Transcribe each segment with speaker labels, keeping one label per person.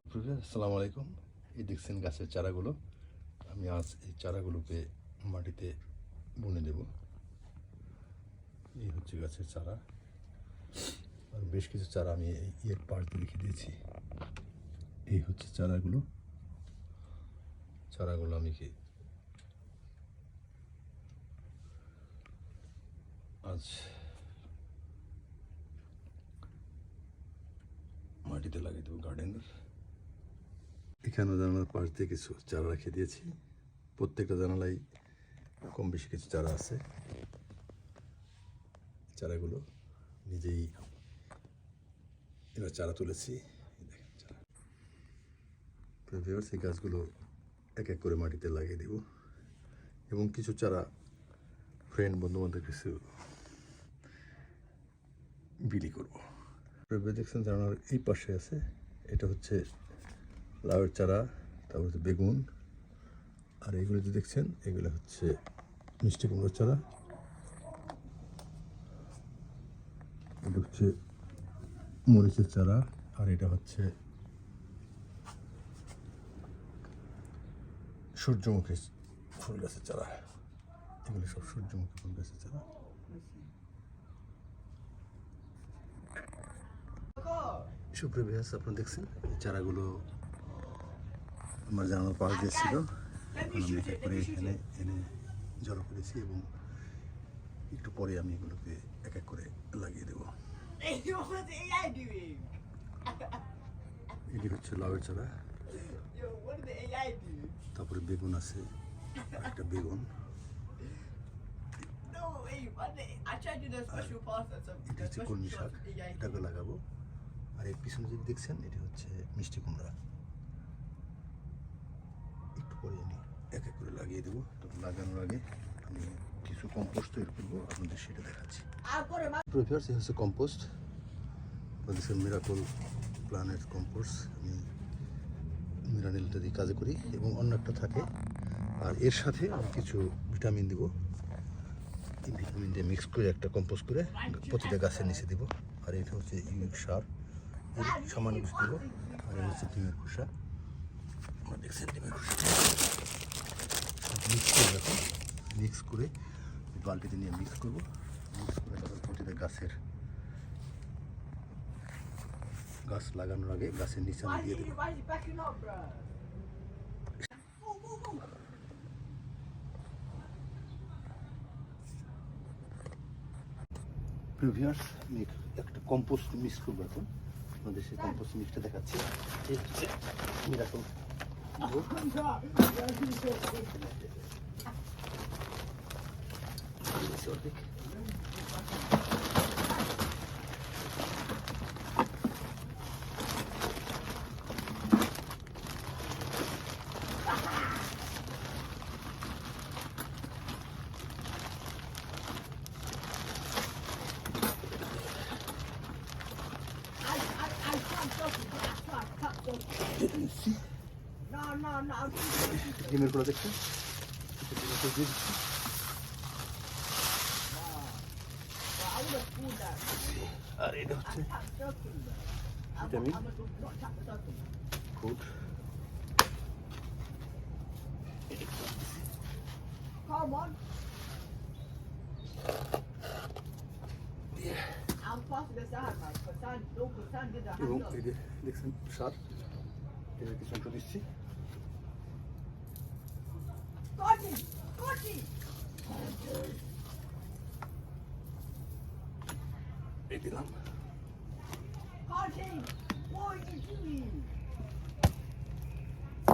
Speaker 1: আসসালামু আলাইকুম। এই দেখছেন গাছের চারাগুলো। আমি আজ এই চারাগুলোকে মাটিতে বুনে দেব। এই হচ্ছে গাছের চারা, আর বেশ কিছু চারা আমি এর পাড়তে রেখে দিয়েছি। এই হচ্ছে চারাগুলো আমি আজ মাটিতে লাগিয়ে দেবো গার্ডেনের। এখানে জানালার পাশ দিয়ে কিছু চারা রেখে দিয়েছি। প্রত্যেকটা জানালায় কম বেশি কিছু চারা আছে। চারাগুলো নিজেই এবার চারা তুলেছি। দেখেন চারা। এই গাছগুলো এক এক করে মাটিতে লাগিয়ে দেব, এবং কিছু চারা ফ্রেন্ড বন্ধুবান্ধব কিছু বিলি করবো। দেখছেন জানালার এই পাশে আছে, এটা হচ্ছে লাউয়ের চারা, তারপর হচ্ছে বেগুন, আর এগুলো যে দেখছেন এগুলো হচ্ছে মিষ্টি কুমড়োর চারা। এটা হচ্ছে মরিচের চারা, আর এটা হচ্ছে সূর্যমুখী ফুল গাছের চারা। এগুলো সব সূর্যমুখী ফুল গাছের চারা। সুপ্রিয় ভিউয়ার্স, আপনারা দেখছেন এই চারাগুলো আমার জানানোর পাশ দিয়েছিল। এখন আমি এক এক করে এখানে এনে জড়ো করেছি, এবং একটু পরে আমি এগুলোকে এক এক করে লাগিয়ে দেবো। এটি হচ্ছে লাউয়ের চারা, তারপরে বেগুন আছে, একটা বেগুন, এটা হচ্ছে কলমি শাক, এটাকে লাগাবো। আর এর পিছনে যদি দেখছেন এটি হচ্ছে মিষ্টি কুমড়া। একটু পরে আমি এক এক করে লাগিয়ে দেবো। তবে লাগানোর আগে আমি কিছু কম্পোস্ট তৈরি করবো, আপনাদের সেটা দেখাচ্ছি। এই হচ্ছে কম্পোস্ট, মিরাকল প্ল্যানের কম্পোস্ট। আমি মিনারেলটা দিয়ে কাজে করি, এবং অন্য একটা থাকে, আর এর সাথে আমি কিছু ভিটামিন দেবো। এই ভিটামিন দিয়ে মিক্স করে একটা কম্পোস্ট করে প্রতিটা গাছের নিচে দেবো। আর এটা হচ্ছে ইউরিক সার, সামান্য কিছু দেবো। আর এটা হচ্ছে ডিমের খোসা, আপনারা দেখছেন ডিমের খোসা মিক্স করে রাখো। মিক্স করে বালতিতে নিয়ে মিক্স করবো। মিক্স করে তারপর প্রতিটা গাছ লাগানোর আগে গাছের নিচে আমি দিয়ে দেবো। প্রিভিয়াস আমি একটা কম্পোস্ট মিক্স করবো এখন। আপনাদের সেই কম্পোস্ট মিক্সটা দেখাচ্ছি। এই হচ্ছে মিরাকল অর্ধেক। ডিমের গুলো দেখছেন, আর এটা হচ্ছে ভিটামিন ফুড। এবং এই যে দেখছেন সার, এর কিছু অংশ দিচ্ছি। এই দিলাম।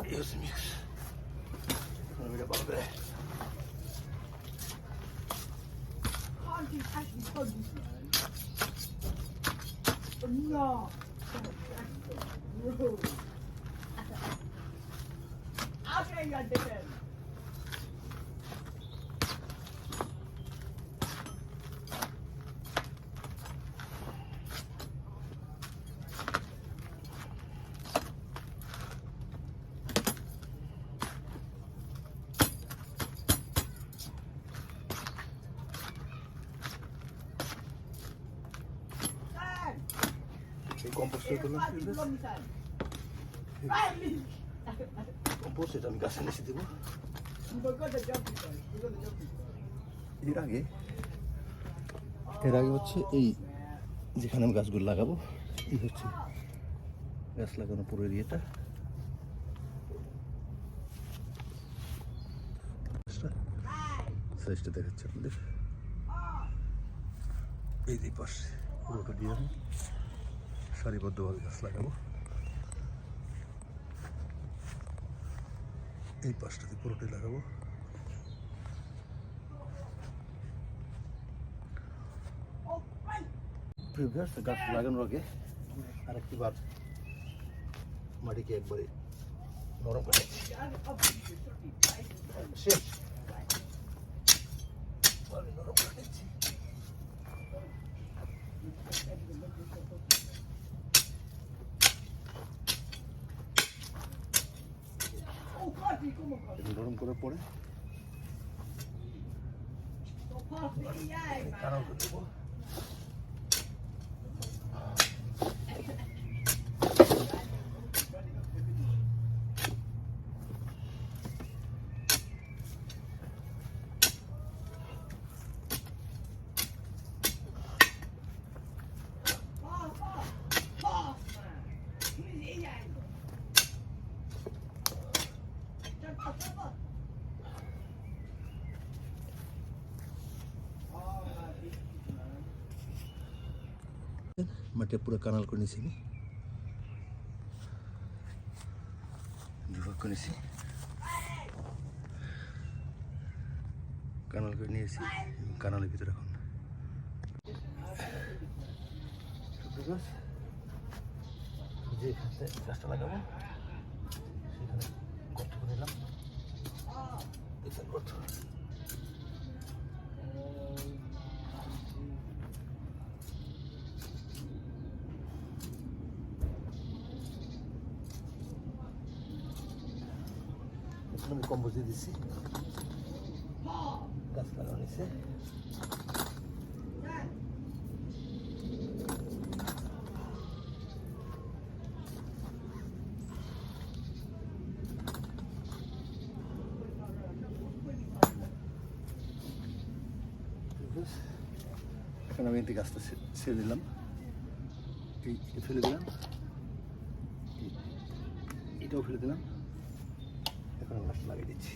Speaker 1: এই হচ্ছে মিক্স। এখন আমি এটা বানাবে। No. I'll tell you again. এই কম্পোস্ট করলাম, কম্পোস্ট এটা আমি গাছে এসে দেবো। এর আগে হচ্ছে এই যেখানে আমি গাছগুলো লাগাবো, এই হচ্ছে গাছ লাগানো পুরো এরিয়াটা। সাইজটা দেখাচ্ছে আপনাদের, এই যে পাশে পুরোটা দিয়ে আমি সারিবদ্ধভাবে গাছ লাগাবো। এই পাশটাতে পুরোটাই লাগাবো। গাছ লাগানোর আগে আরেকটি বার মাটিকে একবারে নরম করে শেষ নরম করে নিচ্ছি। নরম করার পরে কারণ দেবো। মাটিটা পুরো কানাল করে নিয়েছি, বিভাগ করেছি, কানাল করে নিয়েছি। কানালের ভিতরে এখন যে গাছটা লাগাবো সেখানে গর্ত করে নিলাম। গর্ত আমি কম্পোস্ট দিয়ে দিচ্ছি, গাছ লাগানো নিচ্ছে। এখন আমি এই গাছটা ছেড়ে দিলাম, এই ফেলে দিলাম, এটাও ফেলে দিলাম। এখন আমি গাছটা লাগিয়ে দিচ্ছি।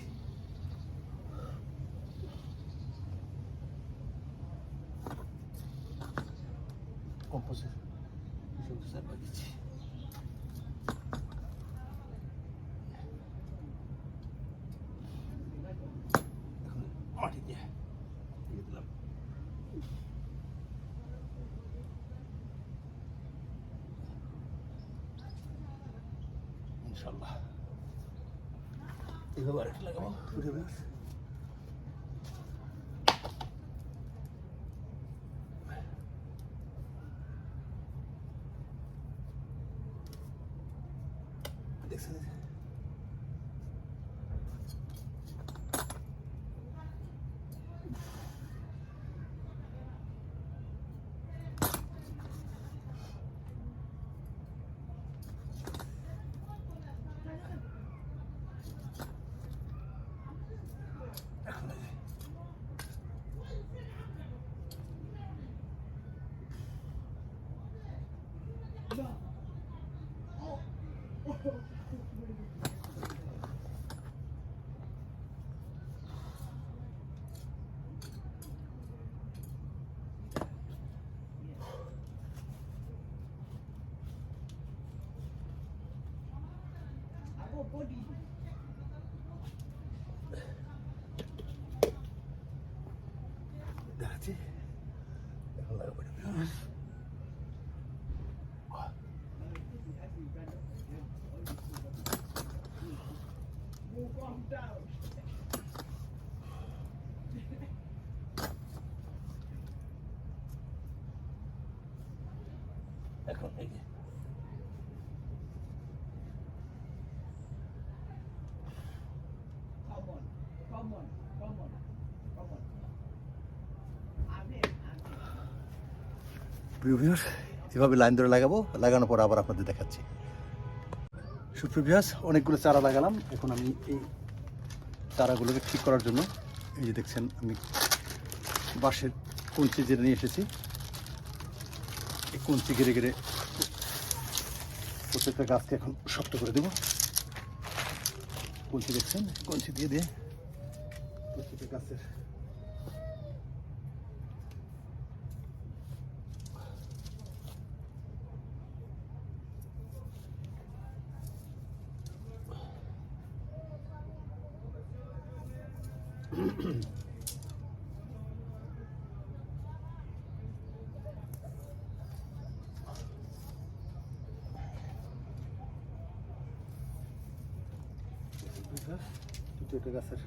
Speaker 1: কম্পোস্টের দিচ্ছি। এখন মাটি দিয়ে দিলাম। ইনশাল্লাহ এইভাবে আরেকটা লাগাবো। দেখছেন দেখাচ্ছি, এখন লাগাবো। এখন এই যে প্রিয় ভিউয়ার্স, এভাবে লাইন ধরে লাগাবো, লাগানোর পর আবার আপনাদের দেখাচ্ছি।
Speaker 2: সুপ্রভিয়াস অনেকগুলো চারা লাগালাম। এখন আমি এই চারাগুলোকে ঠিক করার জন্য এই যে দেখছেন আমি বাঁশের কঞ্চি যেটা নিয়ে এসেছি, এই কঞ্চি গেড়ে গেড়ে প্রত্যেকটা গাছকে এখন শক্ত করে দেবো। কঞ্চি দেখছেন, কঞ্চি দিয়ে দিয়ে প্রত্যেকটা গাছের প্রত্যেকটা গাছের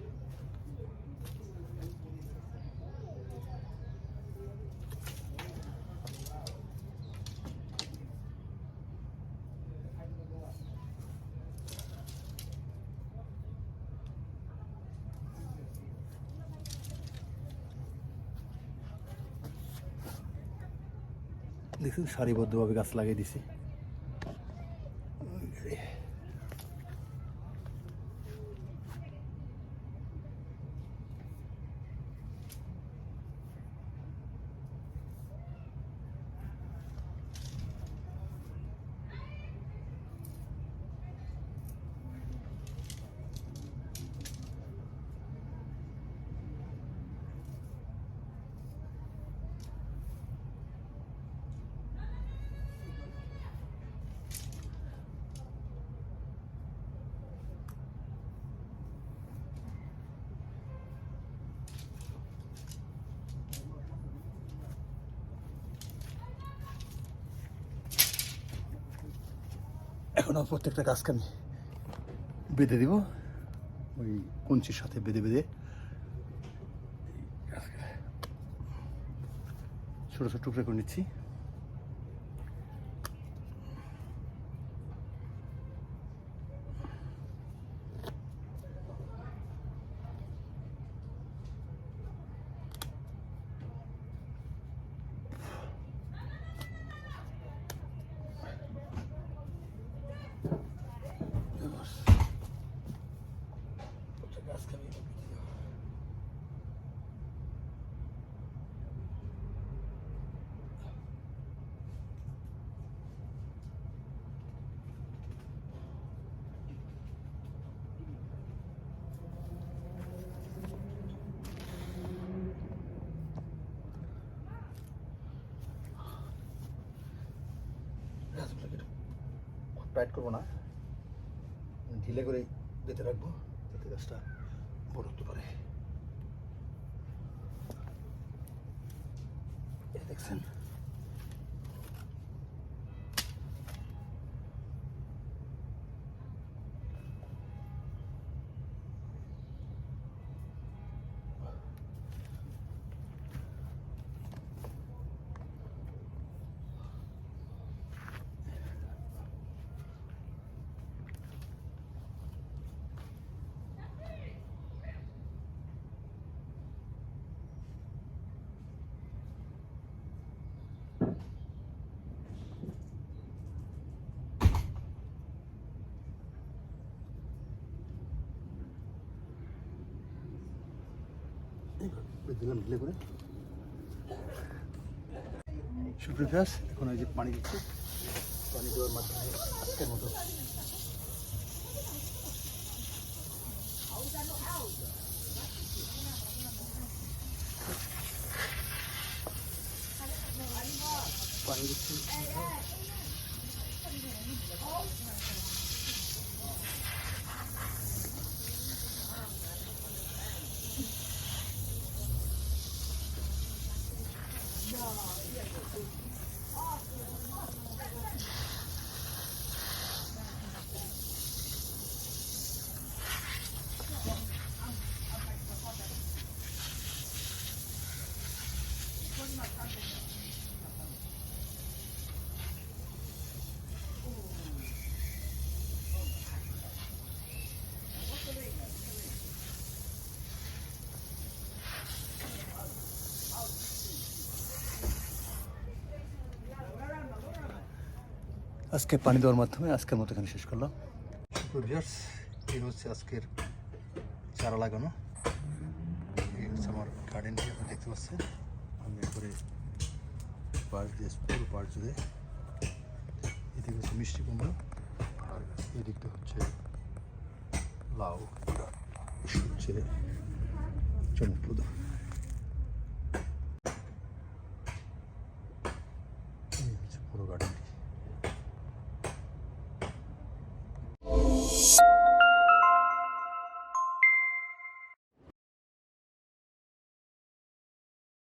Speaker 2: দেখুন সারিবদ্ধভাবে গাছ লাগিয়ে দিছি। এখন প্রত্যেকটা গাছকে আমি বেঁধে দিব, ওই কঞ্চির সাথে বেঁধে বেঁধে ছোটো ছোটো টুকরা করে নিচ্ছি। টাইট করবো না, ঢিলে করে বেঁধে রাখবো যাতে গাছটা বড় হতে পারে। দেখছেন দিলাম ঢিলে করে। সুপ্রভাস এখন ওই যে পানি দিচ্ছি, পানি দেওয়ার মাধ্যমে আজকের মতো পানি দিচ্ছি। আজকে পানি দেওয়ার মাধ্যমে আজকের মতো এখানে শেষ করলাম।
Speaker 1: তো ভিউয়ার্স, এই হচ্ছে আজকের চারা লাগানো। এই হচ্ছে আমার গার্ডেনটি, আপনি দেখতে পাচ্ছেন। আমি একবারে পাশ দিয়ে পুরো পাশ জুড়ে, এদিকে হচ্ছে মিষ্টি কুমড়া, আর এদিকটা হচ্ছে লাউ, হচ্ছে চমকপ্রদ।